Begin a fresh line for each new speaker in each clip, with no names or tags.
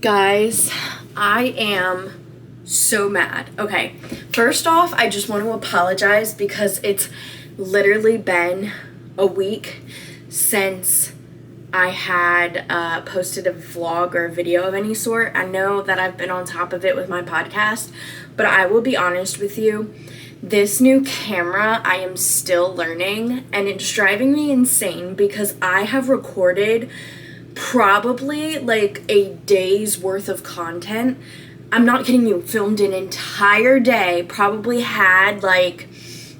Guys, I am so mad. Okay, first off, I just want to apologize because it's literally been a week since I had posted a vlog or a video of any sort. I know that I've been on top of it with my podcast, but I will be honest with you. This new camera, I am still learning, and it's driving me insane because I have recorded probably like a day's worth of content. I'm not kidding you, filmed an entire day, probably had like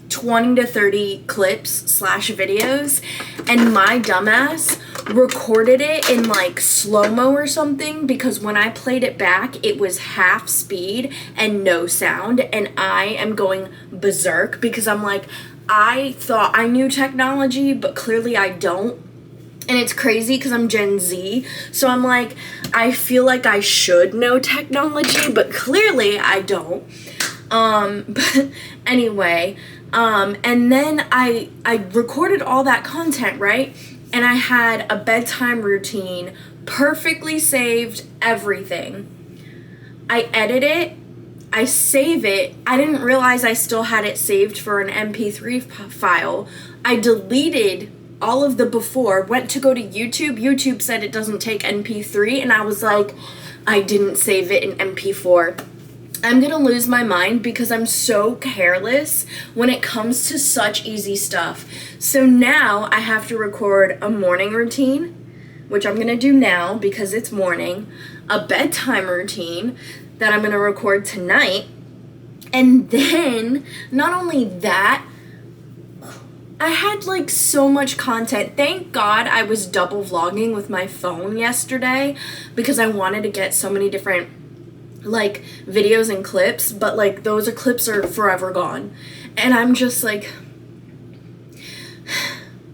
20 to 30 clips / videos, and my dumbass recorded it in like slow-mo or something because when I played it back, it was half speed and no sound, and I am going berserk because I'm like, I thought I knew technology, but clearly I don't. And it's crazy because I'm Gen Z, so I'm like, I feel like I should know technology, but clearly I don't. But anyway, and then I recorded all that content, right? And I had a bedtime routine, perfectly saved, everything. I edit it, I save it. I didn't realize I still had it saved for an MP3 file. I deleted all of the before, went to go to YouTube. YouTube said it doesn't take MP3, and I was like, I didn't save it in MP4. I'm gonna lose my mind because I'm so careless when it comes to such easy stuff. So now I have to record a morning routine, which I'm gonna do now because it's morning, a bedtime routine that I'm gonna record tonight, and then not only that, I had like so much content. Thank God I was double vlogging with my phone yesterday because I wanted to get so many different like videos and clips, but like those clips are forever gone. And I'm just like,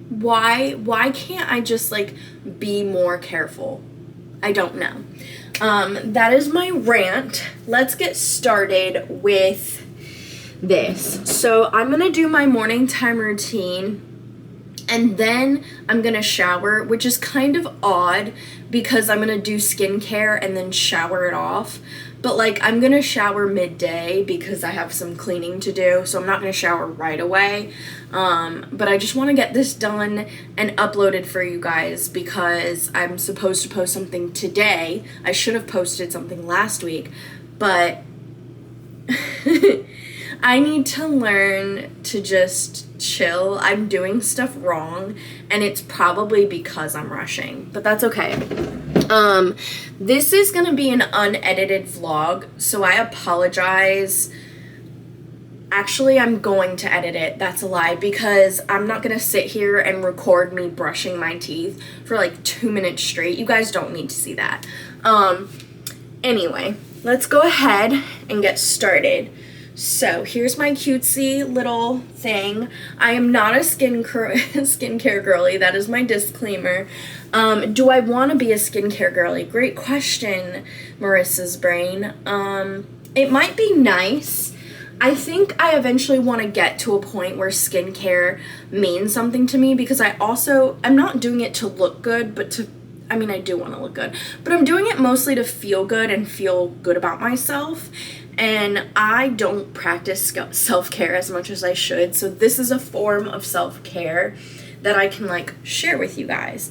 why can't I just like be more careful? I don't know. That is my rant. Let's get started with this. So I'm gonna do my morning time routine, and then I'm gonna shower, which is kind of odd because I'm gonna do skincare and then shower it off. But like, I'm gonna shower midday because I have some cleaning to do, so I'm not gonna shower right away. But I just want to get this done and uploaded for you guys because I'm supposed to post something today. I should have posted something last week, but I need to learn to just chill. I'm doing stuff wrong, and it's probably because I'm rushing, but that's okay. This is gonna be an unedited vlog, so I apologize. Actually, I'm going to edit it. That's a lie, because I'm not gonna sit here and record me brushing my teeth for like 2 minutes straight. You guys don't need to see that. Anyway, let's go ahead and get started. So here's my cutesy little thing. I am not a skincare girly. That is my disclaimer. Do I want to be a skincare girly? Great question, Marissa's brain. It might be nice. I think I eventually want to get to a point where skincare means something to me, because I'm not doing it to look good, but I do want to look good, but I'm doing it mostly to feel good and feel good about myself. And I don't practice self-care as much as I should, so this is a form of self-care that I can like share with you guys.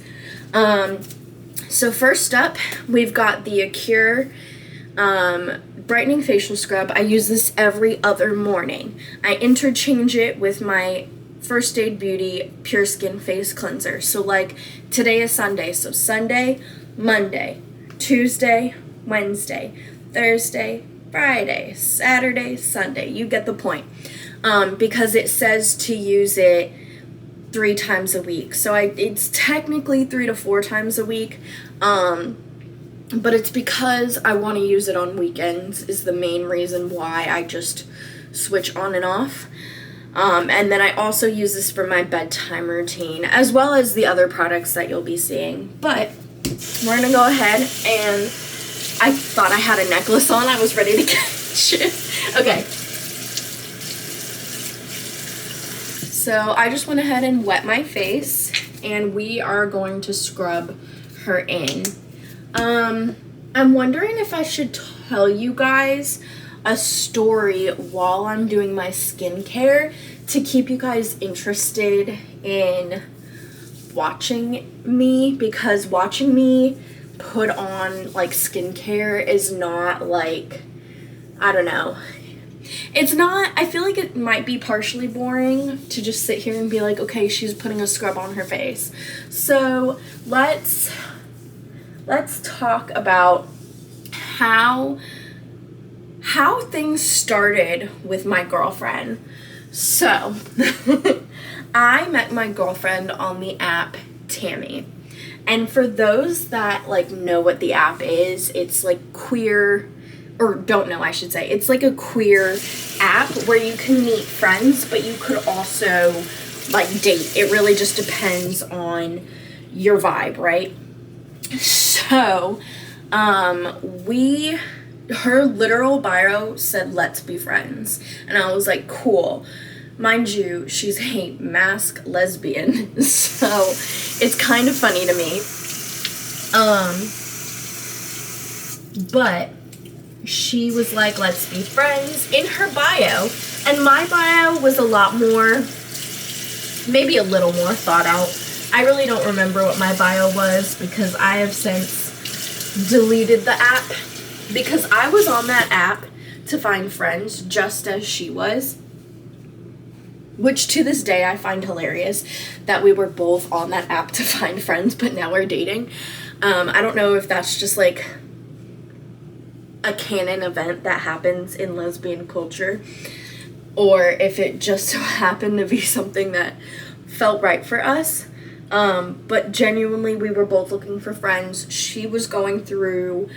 So first up, we've got the Acure brightening facial scrub. I use this every other morning. I interchange it with my First Aid Beauty Pure Skin Face Cleanser. So like today is Sunday, so Sunday, Monday, Tuesday, Wednesday, Thursday, Friday, Saturday, Sunday. You get the point. Because it says to use it 3 times a week. So it's technically 3 to 4 times a week. But it's because I want to use it on weekends is the main reason why I just switch on and off. And then I also use this for my bedtime routine, as well as the other products that you'll be seeing. But we're going to go ahead and I thought I had a necklace on. I was ready to catch it. Okay. So I just went ahead and wet my face, and we are going to scrub her in. I'm wondering if I should tell you guys a story while I'm doing my skincare to keep you guys interested in watching me, because watching me put on like skincare is not like, I don't know. It's not, I feel like it might be partially boring to just sit here and be like, okay, she's putting a scrub on her face. So let's talk about how things started with my girlfriend. So I met my girlfriend on the app Tammy. And for those that like know what the app is, it's like queer, or don't know, I should say. It's like a queer app where you can meet friends, but you could also like date. It really just depends on your vibe, right? So, her literal bio said, let's be friends. And I was like, cool. Mind you, she's a mask lesbian, so it's kind of funny to me. But she was like, let's be friends in her bio. And my bio was a lot more, maybe a little more thought out. I really don't remember what my bio was because I have since deleted the app, because I was on that app to find friends just as she was. Which to this day I find hilarious that we were both on that app to find friends, but now we're dating. I don't know if that's just like a canon event that happens in lesbian culture, or if it just so happened to be something that felt right for us. But genuinely, we were both looking for friends. She was going through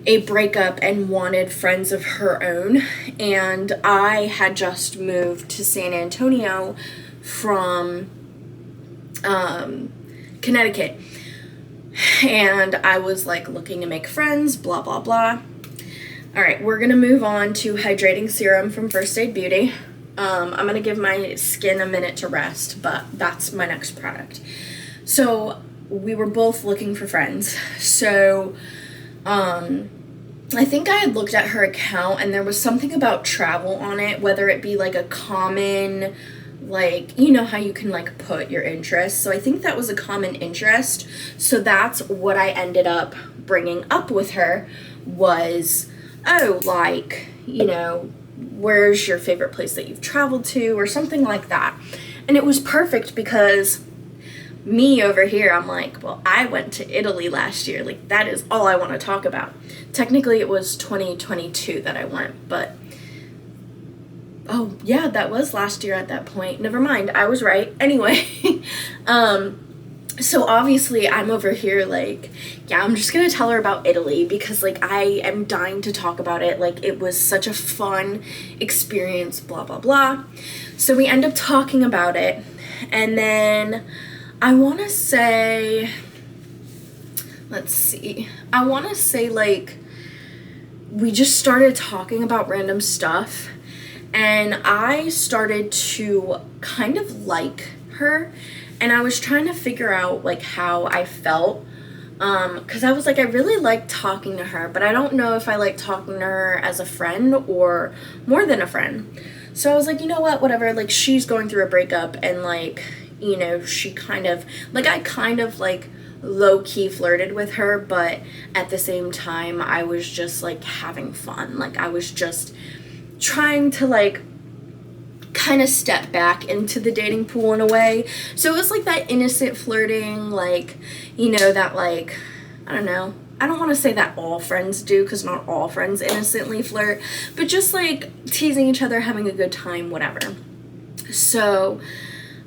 a breakup and wanted friends of her own, and I had just moved to San Antonio from Connecticut, and I was like looking to make friends, blah blah blah. All right, we're gonna move on to hydrating serum from First Aid Beauty. I'm gonna give my skin a minute to rest, but that's my next product. So we were both looking for friends. So I think I had looked at her account and there was something about travel on it, whether it be like a common, like, you know how you can like put your interests. So I think that was a common interest. So that's what I ended up bringing up with her was, oh, like, you know, where's your favorite place that you've traveled to or something like that. And it was perfect because me over here, I'm like, well, I went to Italy last year. Like, that is all I want to talk about. Technically, it was 2022 that I went, but oh, yeah, that was last year at that point. Never mind, I was right. Anyway, so obviously I'm over here like, yeah, I'm just gonna tell her about Italy because like I am dying to talk about it. Like, it was such a fun experience, blah, blah, blah. So we end up talking about it, and then I want to say, let's see, I want to say like we just started talking about random stuff, and I started to kind of like her, and I was trying to figure out like how I felt, because I was like, I really like talking to her, but I don't know if I like talking to her as a friend or more than a friend. So I was like, you know what, whatever, like she's going through a breakup, and like, you know, she kind of, like, I kind of, like, low-key flirted with her, but at the same time, I was just, like, having fun. Like, I was just trying to, like, kind of step back into the dating pool in a way. So it was, like, that innocent flirting, like, you know, that, like, I don't know. I don't want to say that all friends do, because not all friends innocently flirt, but just, like, teasing each other, having a good time, whatever. So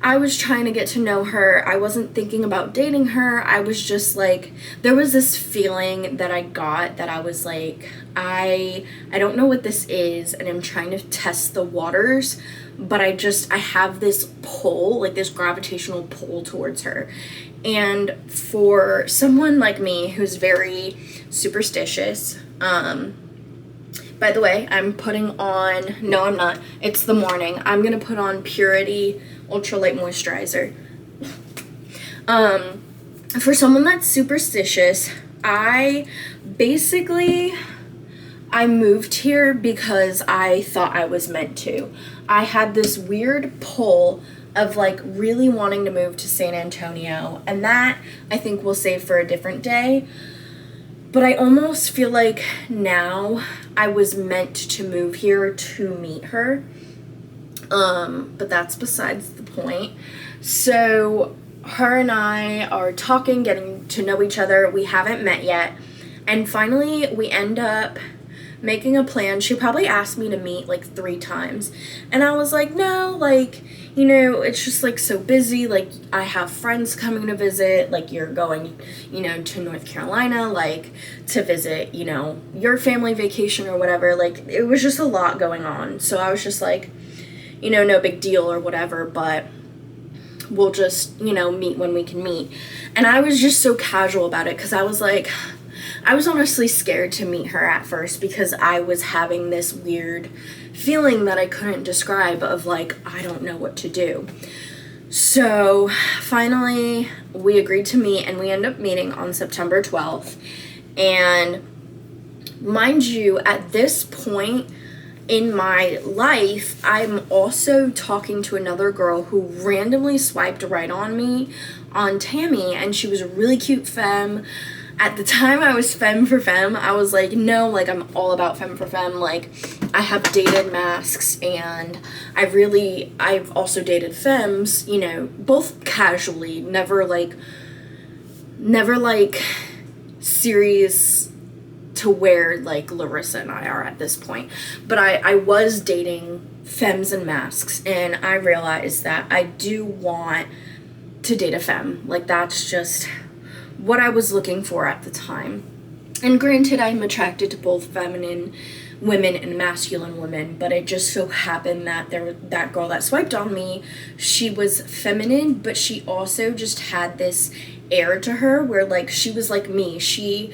I was trying to get to know her. I wasn't thinking about dating her. I was just like, there was this feeling that I got that I was like, I don't know what this is, and I'm trying to test the waters, but I have this pull, like this gravitational pull towards her. And for someone like me who's very superstitious, by the way, I'm putting on, no, I'm not, it's the morning. I'm going to put on Purity Ultralight Moisturizer. For someone that's superstitious, I basically, I moved here because I thought I was meant to. I had this weird pull of like really wanting to move to San Antonio, and that I think we'll save for a different day. But I almost feel like now I was meant to move here to meet her. But that's besides the point. So her and I are talking, getting to know each other. We haven't met yet. And finally, we end up making a plan. She probably asked me to meet like 3 times. And I was like, no, like, you know, it's just like so busy. Like, I have friends coming to visit. Like, you're going, you know, to North Carolina, like, to visit, you know, your family vacation or whatever. Like, it was just a lot going on. So I was just like, you know, no big deal or whatever, but we'll just, you know, meet when we can meet. And I was just so casual about it because I was like, I was honestly scared to meet her at first because I was having this weird feeling that I couldn't describe of like, I don't know what to do. So finally we agreed to meet, and we end up meeting on September 12th. And mind you, at this point in my life, I'm also talking to another girl who randomly swiped right on me on Tammy, and she was a really cute femme. At the time, I was femme for femme. I was like, no, like, I'm all about femme for femme. Like, I have dated masks, and I've also dated femmes, you know, both casually, never serious to where, like, Larissa and I are at this point. But I was dating femmes and masks, and I realized that I do want to date a femme. Like, that's just what I was looking for at the time. And granted, I'm attracted to both feminine women and masculine women, but it just so happened that that girl that swiped on me, she was feminine, but she also just had this air to her where, like, she was like me. She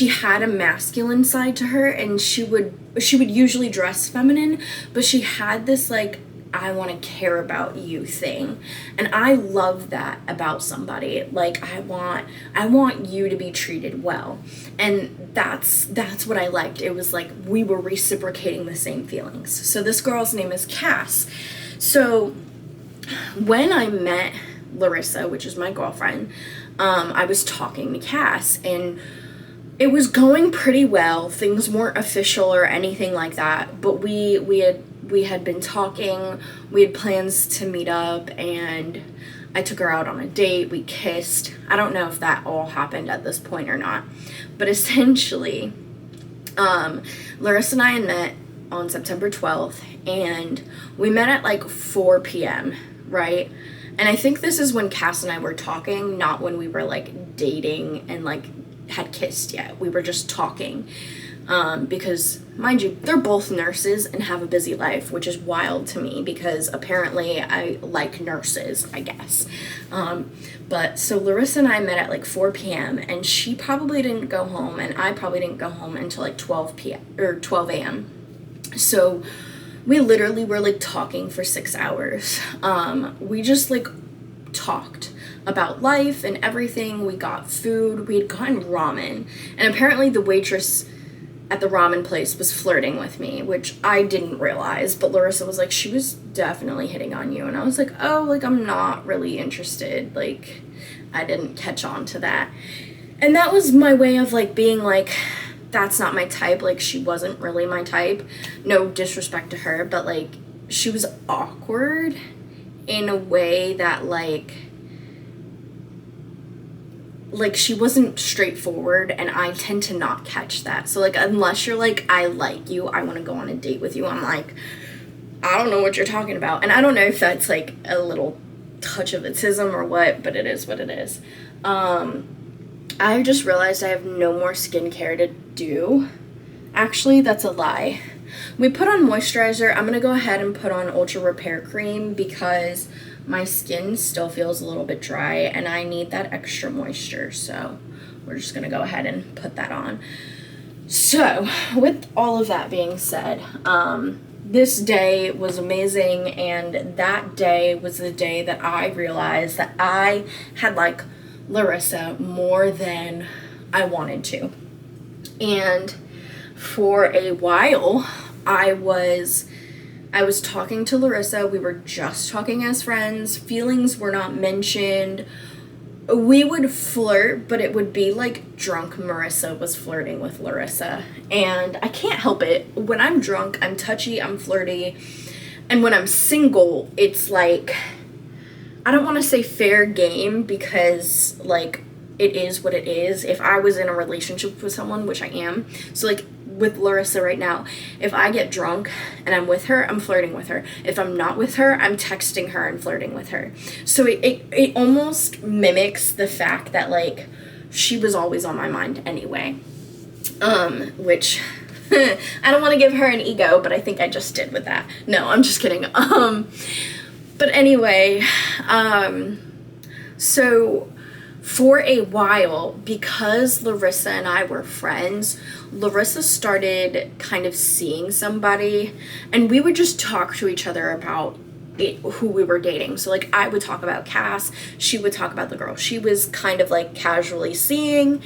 had a masculine side to her, and she would usually dress feminine, but she had this, like, I want to care about you thing. And I love that about somebody. Like, I want you to be treated well. And that's what I liked. It was like we were reciprocating the same feelings. So this girl's name is Cass. So when I met Larissa, which is my girlfriend, I was talking to Cass, and it was going pretty well. Things weren't official or anything like that, but we had been talking, we had plans to meet up, and I took her out on a date, we kissed. I don't know if that all happened at this point or not, but essentially, Larissa and I had met on September 12th, and we met at like 4 p.m., right? And I think this is when Cass and I were talking, not when we were like dating and like had kissed yet. We were just talking. Because, mind you, they're both nurses and have a busy life, which is wild to me because apparently I like nurses, I guess. But so Larissa and I met at like 4 p.m. and she probably didn't go home, and I probably didn't go home until like 12 p.m. or 12 a.m. So we literally were like talking for 6 hours. We just like talked about life and everything. We got food. We had gotten ramen, and apparently the waitress at the ramen place was flirting with me, which I didn't realize, but Larissa was like, she was definitely hitting on you. And I was like, oh, like, I'm not really interested. Like, I didn't catch on to that. And that was my way of like being like, that's not my type. Like, she wasn't really my type. No disrespect to her, but like, she was awkward in a way that like she wasn't straightforward, and I tend to not catch that. So like, unless you're like, I like you, I want to go on a date with you, I'm like, I don't know what you're talking about. And I don't know if that's like a little touch of autism or what, but it is what it is. I just realized I have no more skincare to do. Actually, that's a lie. We put on moisturizer. I'm gonna go ahead and put on Ultra Repair Cream because my skin still feels a little bit dry and I need that extra moisture. So we're just gonna go ahead and put that on. So with all of that being said, this day was amazing, and that day was the day that I realized that I had like Larissa more than I wanted to. And for a while, I was talking to Larissa. We were just talking as friends. Feelings were not mentioned. We would flirt, but it would be like drunk Marissa was flirting with Larissa. And I can't help it. When I'm drunk, I'm touchy, I'm flirty. And when I'm single, it's like, I don't want to say fair game, because like it is what it is. If I was in a relationship with someone, which I am, so like with Larissa right now, if I get drunk and I'm with her, I'm flirting with her. If I'm not with her, I'm texting her and flirting with her. So it almost mimics the fact that like she was always on my mind anyway. Which I don't want to give her an ego, but I think I just did with that. No, I'm just kidding. But anyway, so for a while, because Larissa and I were friends, Larissa started kind of seeing somebody, and we would just talk to each other about who we were dating. So like I would talk about Cass, she would talk about the girl she was kind of like casually seeing.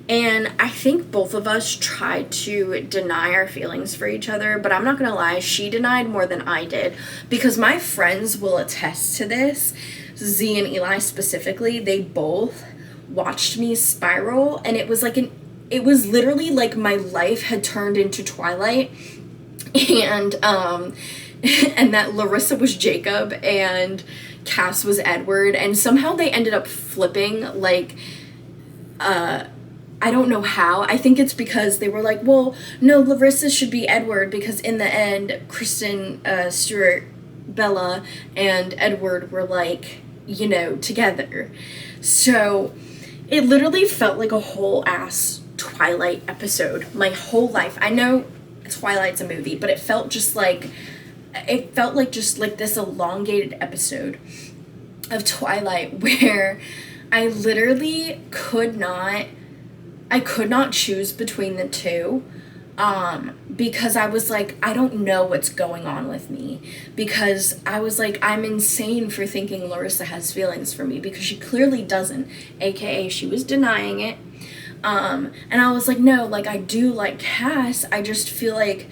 And I think both of us tried to deny our feelings for each other, but I'm not gonna lie, she denied more than I did, because my friends will attest to this. Z and Eli specifically, they both watched me spiral, and it was literally like my life had turned into Twilight, and and that Larissa was Jacob and Cass was Edward, and somehow they ended up flipping, like I don't know how. I think it's because they were like, well, no, Larissa should be Edward, because in the end, Kristen, Stewart, Bella, and Edward were like, you know, together. So it literally felt like a whole ass Twilight episode. My whole life. I know Twilight's a movie, but it felt like just this elongated episode of Twilight where I literally could not choose between the two, because I was like, I don't know what's going on with me, because I was like, I'm insane for thinking Larissa has feelings for me, because she clearly doesn't, aka she was denying it, and I was like, no, like I do like Cass, I feel like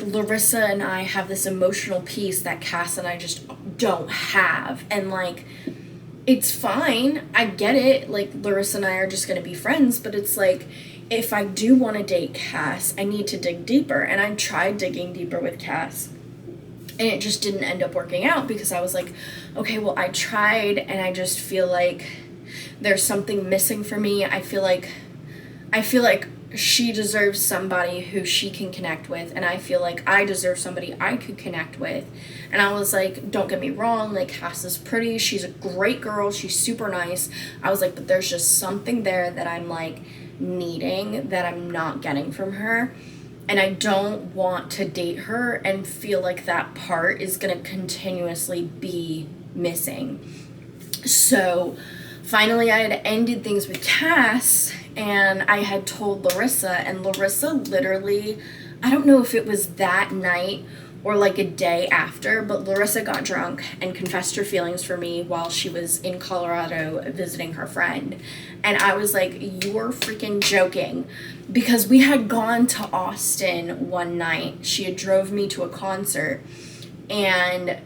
Larissa and I have this emotional piece that Cass and I just don't have, and like, it's fine, I get it, like, Larissa and I are just gonna be friends, but it's like, if I do want to date Cass, I need to dig deeper, and I tried digging deeper with Cass, and it just didn't end up working out, because I was like, okay, well, I tried, and I just feel like there's something missing for me. I feel like she deserves somebody who she can connect with, and I feel like I deserve somebody I could connect with. And I was like, don't get me wrong, like, Cass is pretty, she's a great girl, she's super nice. I was like, but there's just something there that I'm like needing that I'm not getting from her, and I don't want to date her and feel like that part is gonna continuously be missing. So finally I had ended things with Cass, and I had told Larissa, and Larissa literally, I don't know if it was that night or like a day after, but Larissa got drunk and confessed her feelings for me while she was in Colorado visiting her friend. And I was like, you're freaking joking. Because we had gone to Austin one night. She had drove me to a concert, and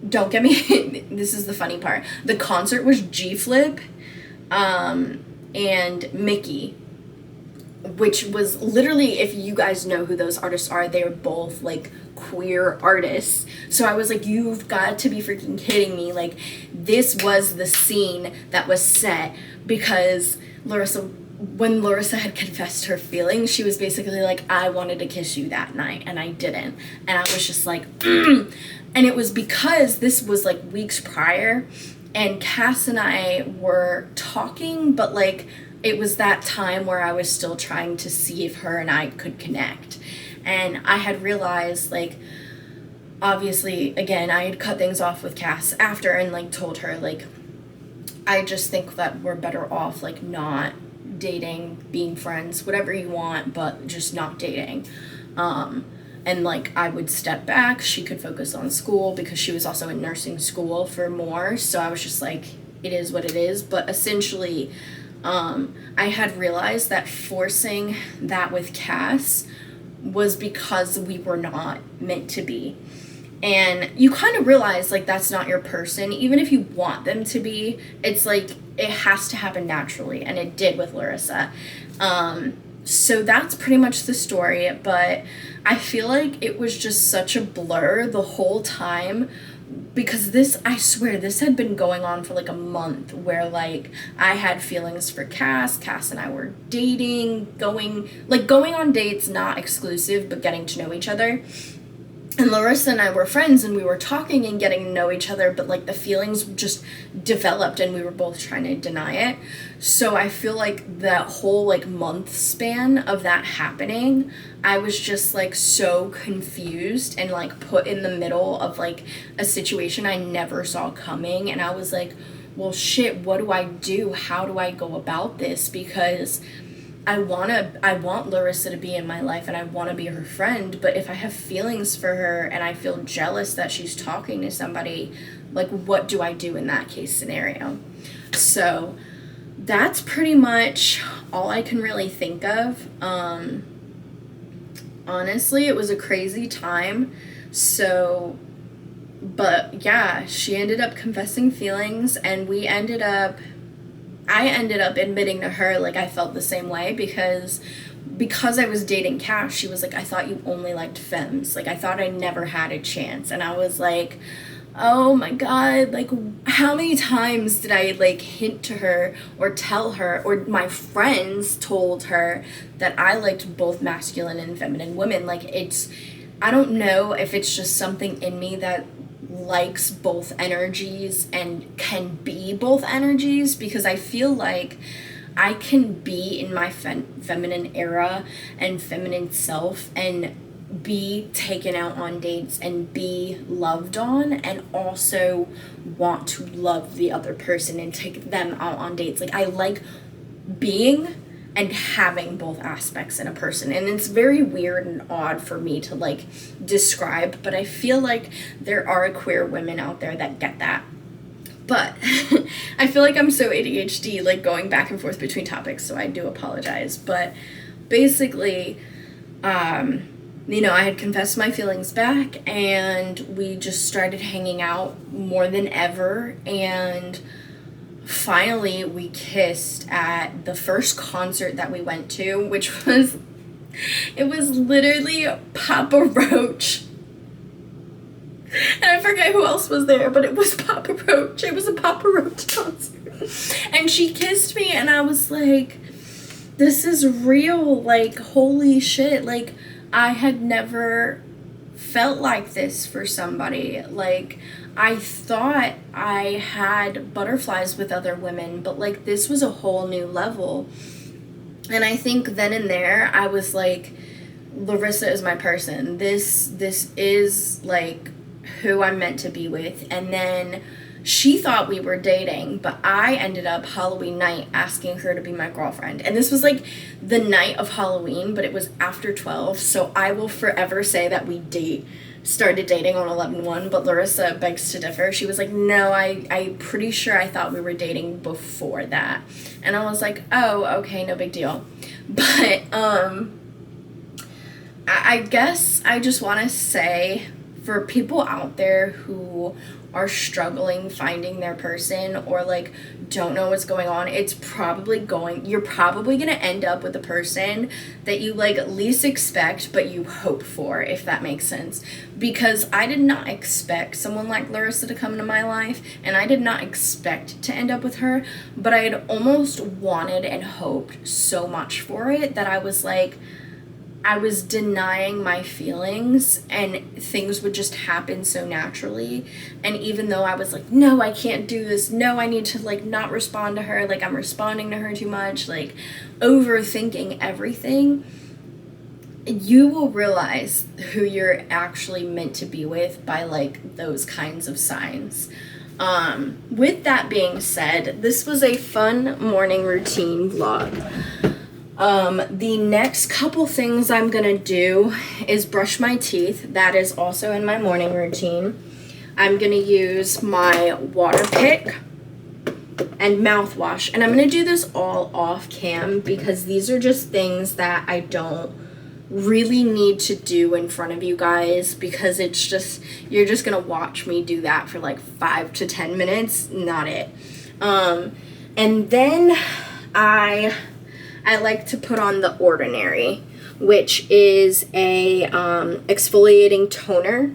don't get me, this is the funny part, the concert was G-Flip, and Mickey, which was literally, if you guys know who those artists are, they're both like queer artists. So I was like, you've got to be freaking kidding me. Like, this was the scene that was set, because when Larissa had confessed her feelings, she was basically like, I wanted to kiss you that night and I didn't. And I was just like, And it was because this was like weeks prior, and Cass and I were talking, but like, it was that time where I was still trying to see if her and I could connect. And I had realized, like, obviously, again, I had cut things off with Cass after, and like told her, like, I just think that we're better off like not dating, being friends, whatever you want, but just not dating. And like, I would step back, she could focus on school, because she was also in nursing school for more. So I was just like, it is what it is. But essentially, I had realized that forcing that with Cass was because we were not meant to be. And you kind of realize, like, that's not your person. Even if you want them to be, it's like, it has to happen naturally. And it did with Larissa. So that's pretty much the story. But I feel like it was just such a blur the whole time. Because this, I swear, this had been going on for like a month where, like, I had feelings for Cass and I were dating, going on dates, not exclusive, but getting to know each other. And Larissa and I were friends and we were talking and getting to know each other, but like the feelings just developed and we were both trying to deny it. So I feel like that whole like month span of that happening, I was just like so confused and like put in the middle of like a situation I never saw coming. And I was like, well, shit, what do I do? How do I go about this? Because I want Larissa to be in my life and I want to be her friend, but if I have feelings for her and I feel jealous that she's talking to somebody, like, what do I do in that case scenario? So that's pretty much all I can really think of. Honestly, it was a crazy time. So, but yeah, she ended up confessing feelings and I ended up admitting to her, like, I felt the same way because I was dating Cass, she was like, I thought you only liked femmes. Like, I thought I never had a chance. And I was like, oh my God, like, how many times did I, like, hint to her or tell her, or my friends told her that I liked both masculine and feminine women? Like, I don't know if it's just something in me that likes both energies and can be both energies, because I feel like I can be in my feminine era and feminine self and be taken out on dates and be loved on, and also want to love the other person and take them out on dates. Like, I like being and having both aspects in a person, and it's very weird and odd for me to like describe, but I feel like there are queer women out there that get that. But I feel like I'm so ADHD, like going back and forth between topics, so I do apologize. But basically, I had confessed my feelings back and we just started hanging out more than ever, and finally we kissed at the first concert that we went to, which was literally Papa Roach. And I forget who else was there, but it was Papa Roach. It was a Papa Roach concert. And she kissed me and I was like, this is real. Like, holy shit. Like, I had never felt like this for somebody. Like, I thought I had butterflies with other women, but like this was a whole new level. And I think then and there I was like, Larissa is my person. This is like who I'm meant to be with. And then she thought we were dating, but I ended up Halloween night asking her to be my girlfriend. And this was like the night of Halloween, but it was after 12. So I will forever say that we started dating on 11/1, but Larissa begs to differ. She was like, no, I'm pretty sure I thought we were dating before that. And I was like, oh, okay, no big deal. But I guess I just want to say, for people out there who are struggling finding their person or like don't know what's going on, you're probably going to end up with a person that you like least expect but you hope for, if that makes sense. Because I did not expect someone like Larissa to come into my life, and I did not expect to end up with her, but I had almost wanted and hoped so much for it that I was like, I was denying my feelings and things would just happen so naturally. And even though I was like, no, I can't do this. No, I need to like not respond to her. Like, I'm responding to her too much, like overthinking everything. You will realize who you're actually meant to be with by like those kinds of signs. With that being said, this was a fun morning routine vlog. The next couple things I'm gonna do is brush my teeth. That is also in my morning routine. I'm gonna use my water pick and mouthwash. And I'm going to do this all off cam because these are just things that I don't really need to do in front of you guys, because it's just, you're just going to watch me do that for like 5 to 10 minutes, not it. And then I like to put on the Ordinary, which is a exfoliating toner.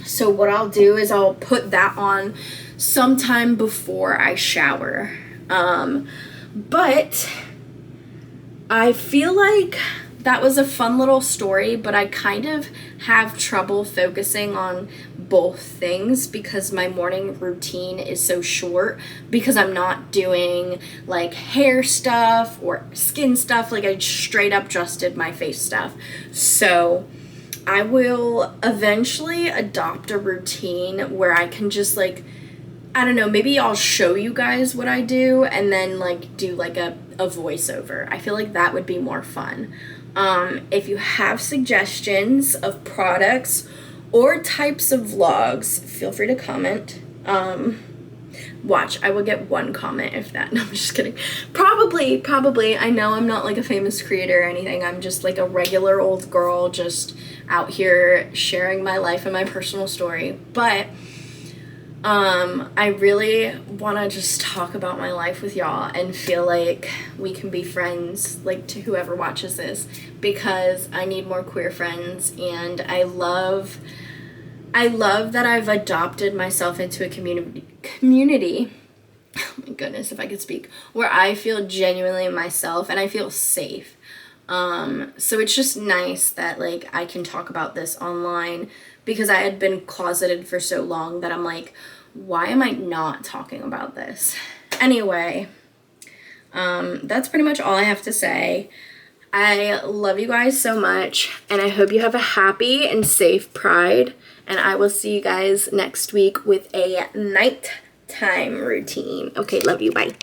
So what I'll do is I'll put that on sometime before I shower. But I feel like that was a fun little story, but I kind of have trouble focusing on both things because my morning routine is so short, because I'm not doing like hair stuff or skin stuff. Like I straight up just did my face stuff. So I will eventually adopt a routine where I can just like, I don't know, maybe I'll show you guys what I do and then like do like a voiceover. I feel like that would be more fun. If you have suggestions of products or types of vlogs, feel free to comment. Watch, I will get one comment if that. No, I'm just kidding. Probably. I know I'm not like a famous creator or anything. I'm just like a regular old girl just out here sharing my life and my personal story. But I really want to just talk about my life with y'all and feel like we can be friends, like to whoever watches this, because I need more queer friends, and I love that I've adopted myself into a community, oh my goodness, if I could speak, where I feel genuinely myself and I feel safe. So it's just nice that like I can talk about this online, because I had been closeted for so long that I'm like, why am I not talking about this? Anyway, that's pretty much all I have to say. I love you guys so much, and I hope you have a happy and safe Pride, and I will see you guys next week with a nighttime routine. Okay, love you, bye.